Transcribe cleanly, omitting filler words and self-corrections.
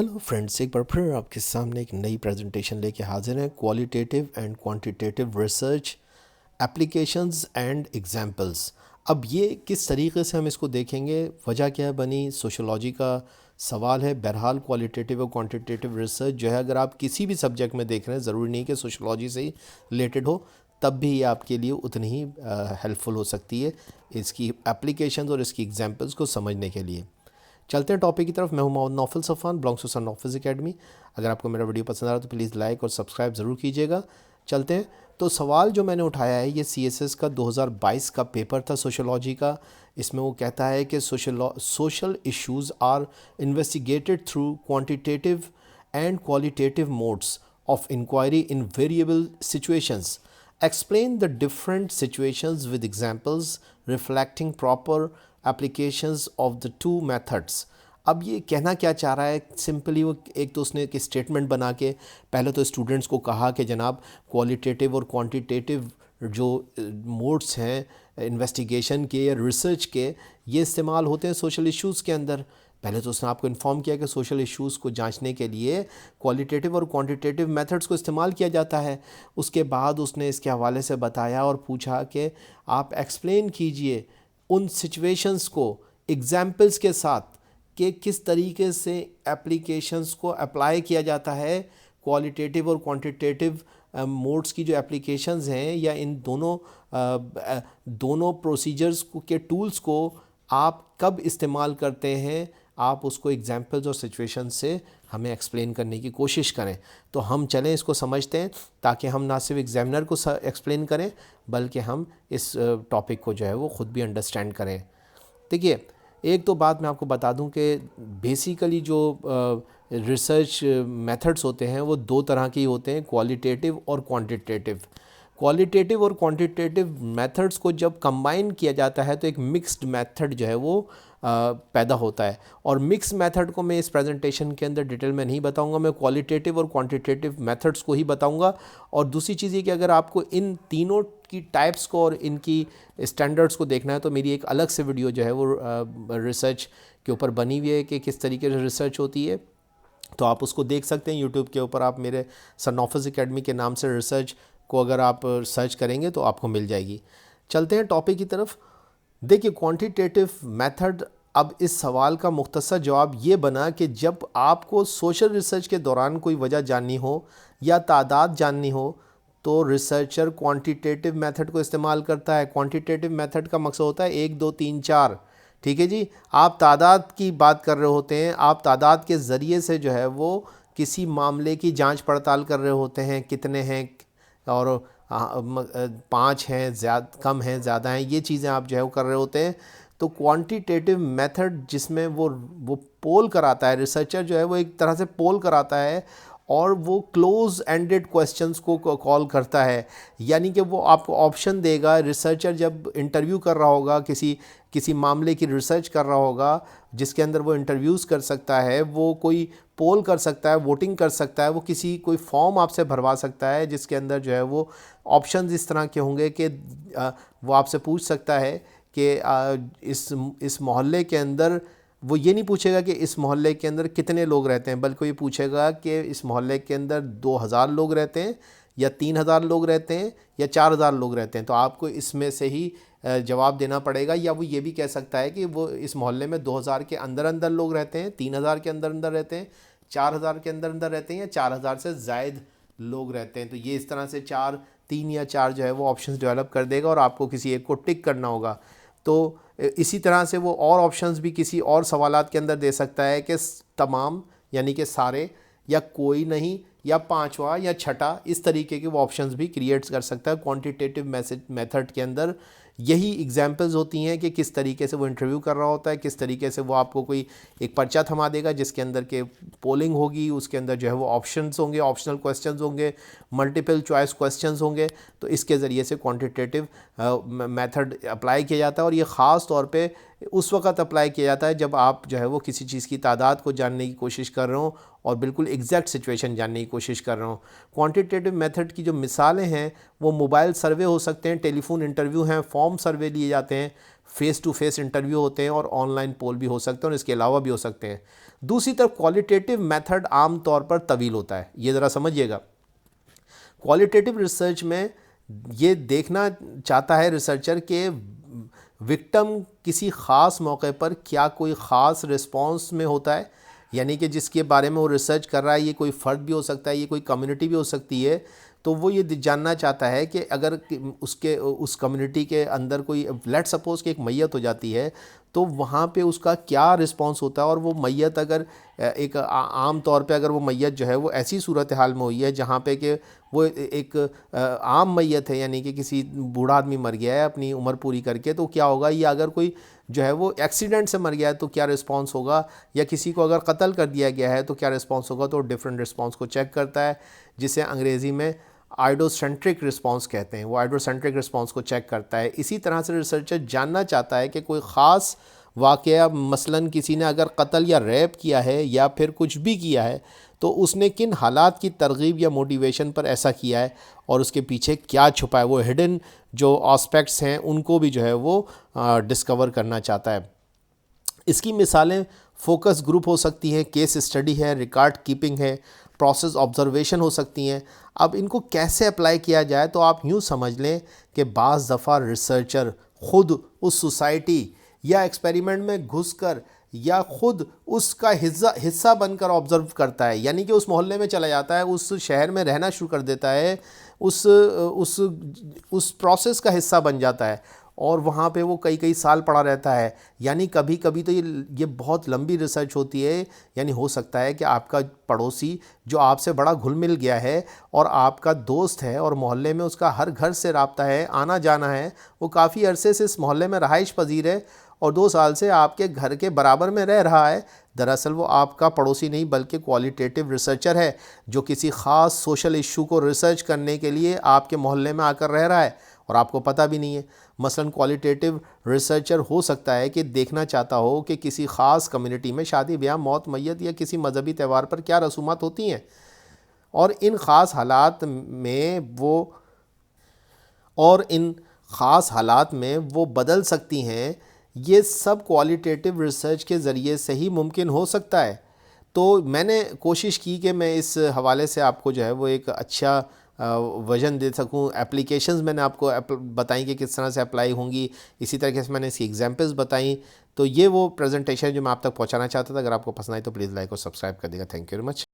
Hello friends, एक बार फिर आपके सामने एक नई प्रेजेंटेशन लेके हाजिर हैं। Qualitative and quantitative research applications and examples. अब ये किस तरीके से हम इसको देखेंगे, वजह क्या बनी, सोशोलॉजी का सवाल है। बहरहाल क्वालिटेटिव और क्वांटिटेटिव रिसर्च जो है, अगर आप किसी भी सब्जेक्ट में देख रहे हैं, ज़रूरी नहीं कि सोशोलॉजी से ही रिलेटेड हो, तब भी ये आपके लिए उतनी ही हेल्पफुल हो सकती है इसकी एप्लीकेशंस और इसकी एग्जांपल्स को समझने के लिए। चलते हैं टॉपिक की तरफ। मैं हूं मोहम्मद नौफल सफ़ान, बिलोंग्स टू सन नौफिस एकेडमी। अगर आपको मेरा वीडियो पसंद आ रहा है तो प्लीज़ लाइक और सब्सक्राइब ज़रूर कीजिएगा। चलते हैं। तो सवाल जो मैंने उठाया है ये सीएसएस का 2022 का पेपर था सोशोलॉजी का। इसमें वो कहता है कि social issues are investigated through quantitative and qualitative modes of inquiry in variable situations. Explain the different situations with examples reflecting proper applications of the two methods. अब ये कहना क्या चाह रहा है, सिंपली वो एक तो उसने एक स्टेटमेंट बना के पहले तो स्टूडेंट्स को कहा कि जनाब क्वालिटेटिव और क्वांटिटेटिव जो मोड्स हैं इन्वेस्टिगेशन के या रिसर्च के, ये इस्तेमाल होते हैं सोशल इश्यूज़ के अंदर। पहले तो उसने आपको इन्फॉर्म किया कि सोशल इश्यूज़ को जांचने के लिए क्वालिटेटिव और क्वांटिटेटिव मेथड्स को इस्तेमाल किया जाता है। उसके बाद उसने इसके हवाले से बताया और पूछा कि आप एक्सप्लेन कीजिए उन सिचुएशंस को एग्जाम्पल्स के साथ कि किस तरीके से एप्लीकेशंस को अप्लाई किया जाता है। क्वालिटेटिव और क्वांटिटेटिव मोड्स की जो एप्लीकेशंस हैं या इन दोनों प्रोसीजर्स के टूल्स को आप कब इस्तेमाल करते हैं, आप उसको एग्जाम्पल्स और सिचुएशन से हमें एक्सप्लेन करने की कोशिश करें। तो हम चलें इसको समझते हैं, ताकि हम ना सिर्फ एग्जामिनर को एक्सप्लेन करें बल्कि हम इस टॉपिक को जो है वो ख़ुद भी अंडरस्टैंड करें। देखिए, एक तो बात मैं आपको बता दूं कि बेसिकली जो रिसर्च मेथड्स होते हैं वो दो तरह के होते हैं, क्वालिटेटिव और क्वांटिटेटिव। क्वालिटेटिव और क्वांटिटेटिव मेथड्स को जब कंबाइन किया जाता है तो एक मिक्स्ड मेथड जो है वो पैदा होता है। और मिक्स मेथड को मैं इस प्रेजेंटेशन के अंदर डिटेल में नहीं बताऊंगा, मैं क्वालिटेटिव और क्वांटिटेटिव मेथड्स को ही बताऊंगा। और दूसरी चीज़ ये कि अगर आपको इन तीनों की टाइप्स को और इनकी स्टैंडर्ड्स को देखना है तो मेरी एक अलग से वीडियो जो है वो रिसर्च के ऊपर बनी हुई है कि किस तरीके से रिसर्च होती है, तो आप उसको देख सकते हैं यूट्यूब के ऊपर। आप मेरे सन नौफिस एकेडमी के नाम से रिसर्च को अगर आप सर्च करेंगे तो आपको मिल जाएगी। चलते हैं टॉपिक की तरफ। देखिए, क्वांटिटेटिव मेथड, अब इस सवाल का मुख्तसर जवाब ये बना कि जब आपको सोशल रिसर्च के दौरान कोई वजह जाननी हो या तादाद जाननी हो तो रिसर्चर क्वांटिटेटिव मेथड को इस्तेमाल करता है। क्वांटिटेटिव मेथड का मकसद होता है 1 2 3 4, ठीक है जी। आप तादाद की बात कर रहे होते हैं, आप तादाद के ज़रिए से जो है वो किसी मामले की जांच पड़ताल कर रहे होते हैं, कितने हैं और 5 हैं, कम हैं, ज़्यादा हैं, ये चीज़ें आप जो है वो कर रहे होते हैं। तो क्वांटिटेटिव मेथड जिसमें वो पोल कराता है, रिसर्चर जो है वो एक तरह से पोल कराता है और वो क्लोज एंडेड क्वेश्चंस को कॉल करता है। यानी कि वो आपको ऑप्शन देगा। रिसर्चर जब इंटरव्यू कर रहा होगा, किसी मामले की रिसर्च कर रहा होगा जिसके अंदर वो इंटरव्यूज़ कर सकता है, वो कोई पोल कर सकता है, वोटिंग कर सकता है, वो कोई फॉर्म आपसे भरवा सकता है जिसके अंदर जो है वो ऑप्शंस इस तरह के होंगे कि वो आपसे पूछ सकता है कि इस मोहल्ले के अंदर, वो ये नहीं पूछेगा कि इस मोहल्ले के अंदर कितने लोग रहते हैं, बल्कि ये पूछेगा कि इस मोहल्ले के अंदर 2000 लोग रहते हैं या 3000 लोग रहते हैं या 4000 लोग रहते हैं। तो आपको इसमें से ही जवाब देना पड़ेगा। या वो ये भी कह सकता है कि वो इस मोहल्ले में 2000 के अंदर अंदर लोग रहते हैं, 3000 के अंदर अंदर रहते हैं, 4000 के अंदर अंदर रहते हैं या 4000 से ज़ायद लोग रहते हैं। तो ये इस तरह से 3 या 4 जो है वो ऑप्शंस डेवलप कर देगा और आपको किसी एक को टिक करना होगा। तो इसी तरह से वो और ऑप्शंस भी किसी और सवालात के अंदर दे सकता है कि तमाम, यानी कि सारे, या कोई नहीं, या पांचवा या छठा, इस तरीके के वो ऑप्शंस भी क्रिएट कर सकता है क्वांटिटेटिव मेथड के अंदर। यही एग्जांपल्स होती हैं कि किस तरीके से वो इंटरव्यू कर रहा होता है, किस तरीके से वो आपको कोई एक पर्चा थमा देगा जिसके अंदर के पोलिंग होगी, उसके अंदर जो है वो ऑप्शंस होंगे, ऑप्शनल क्वेश्चंस होंगे, मल्टीपल चॉइस क्वेश्चंस होंगे। तो इसके ज़रिए से क्वांटिटेटिव मेथड अप्लाई किया जाता है और ये ख़ास तौर पे उस वक्त अप्लाई किया जाता है जब आप जो है वो किसी चीज़ की तादाद को जानने की कोशिश कर रहे हो और बिल्कुल एग्जैक्ट सिचुएशन जानने की कोशिश कर रहे हो। क्वांटिटेटिव मेथड की जो मिसालें हैं वो मोबाइल सर्वे हो सकते हैं, टेलीफोन इंटरव्यू हैं, फॉर्म सर्वे लिए जाते हैं, फ़ेस टू फेस इंटरव्यू होते हैं और ऑनलाइन पोल भी हो सकते हैं और इसके अलावा भी हो सकते हैं। दूसरी तरफ क्वालिटेटिव मेथड आम तौर पर तवील होता है, ये ज़रा समझिएगा। क्वालिटेटिव रिसर्च में ये देखना चाहता है रिसर्चर के विक्टिम किसी ख़ास मौके पर क्या कोई ख़ास रिस्पॉन्स में होता है, यानी कि जिसके बारे में वो रिसर्च कर रहा है ये कोई फ़र्द भी हो सकता है, ये कोई कम्युनिटी भी हो सकती है। तो वो ये जानना चाहता है कि अगर उसके उस कम्युनिटी के अंदर कोई, लेट सपोज़ कि एक मैयत हो जाती है, तो वहाँ पे उसका क्या रिस्पॉन्स होता है। और वो मैयत अगर एक आम तौर पे अगर वो मैयत जो है वो ऐसी सूरत हाल में हुई है जहाँ पे कि वो एक आम मैयत है, यानी कि किसी बूढ़ा आदमी मर गया है अपनी उम्र पूरी करके, तो क्या होगा, या अगर कोई जो है वो एक्सीडेंट से मर गया है तो क्या रिस्पॉन्स होगा, या किसी को अगर कत्ल कर दिया गया है तो क्या रिस्पॉन्स होगा। तो डिफरेंट रिस्पॉन्स को चेक करता है, जिसे अंग्रेज़ी में आइडोसेंट्रिक रिस्पॉन्स कहते हैं। वो आइडोसेंट्रिक रिस्पॉन्स को चेक करता है। इसी तरह से रिसर्चर जानना चाहता है कि कोई ख़ास वाक़या, मसलन किसी ने अगर कत्ल या रेप किया है या फिर कुछ भी किया है, तो उसने किन हालात की तरगीब या मोटिवेशन पर ऐसा किया है और उसके पीछे क्या छुपा है। वो हिडन जो एस्पेक्ट्स हैं उनको भी जो है वो डिस्कवर करना चाहता है। इसकी मिसालें फोकस ग्रुप हो सकती हैं, केस स्टडी है, रिकॉर्ड कीपिंग है, प्रोसेस ऑब्जर्वेशन हो सकती हैं। अब इनको कैसे अप्लाई किया जाए, तो आप यूँ समझ लें कि बाज़ दफ़ा रिसर्चर ख़ुद उस सोसाइटी या एक्सपेरिमेंट में घुसकर या ख़ुद उसका हिस्सा बनकर ऑब्ज़र्व करता है, यानी कि उस मोहल्ले में चला जाता है, उस शहर में रहना शुरू कर देता है, उस प्रोसेस का हिस्सा बन जाता है और वहाँ पे वो कई कई साल पड़ा रहता है। यानी कभी कभी तो ये बहुत लंबी रिसर्च होती है। यानी हो सकता है कि आपका पड़ोसी जो आपसे बड़ा घुल मिल गया है और आपका दोस्त है और मोहल्ले में उसका हर घर से राब्ता है, आना जाना है, वो काफ़ी अरसे से इस मोहल्ले में रहाइश पजीर है और 2 साल से आपके घर के बराबर में रह रहा है। दरअसल वो आपका पड़ोसी नहीं बल्कि क्वालिटेटिव रिसर्चर है जो किसी ख़ास सोशल इशू को रिसर्च करने के लिए आपके मोहल्ले में आकर रह रहा है और आपको पता भी नहीं है। मसलन क्वालिटेटिव रिसर्चर हो सकता है कि देखना चाहता हो कि किसी ख़ास कम्युनिटी में शादी ब्याह, मौत, मैयत या किसी मजहबी त्यौहार पर क्या रसूमात होती हैं और इन ख़ास हालात में वो बदल सकती हैं। ये सब क्वालिटेटिव रिसर्च के ज़रिए से ही मुमकिन हो सकता है। तो मैंने कोशिश की कि मैं इस हवाले से आपको जो है वो एक अच्छा वजन दे सकूं। एप्लीकेशंस मैंने आपको बताई कि किस तरह से अप्लाई होंगी, इसी तरीके से मैंने इसकी एग्जांपल्स बताई। तो ये वो प्रेजेंटेशन जो मैं आप तक पहुंचाना चाहता था। अगर आपको पसंद आई तो प्लीज़ लाइक और सब्सक्राइब कर देगा। Thank you very much.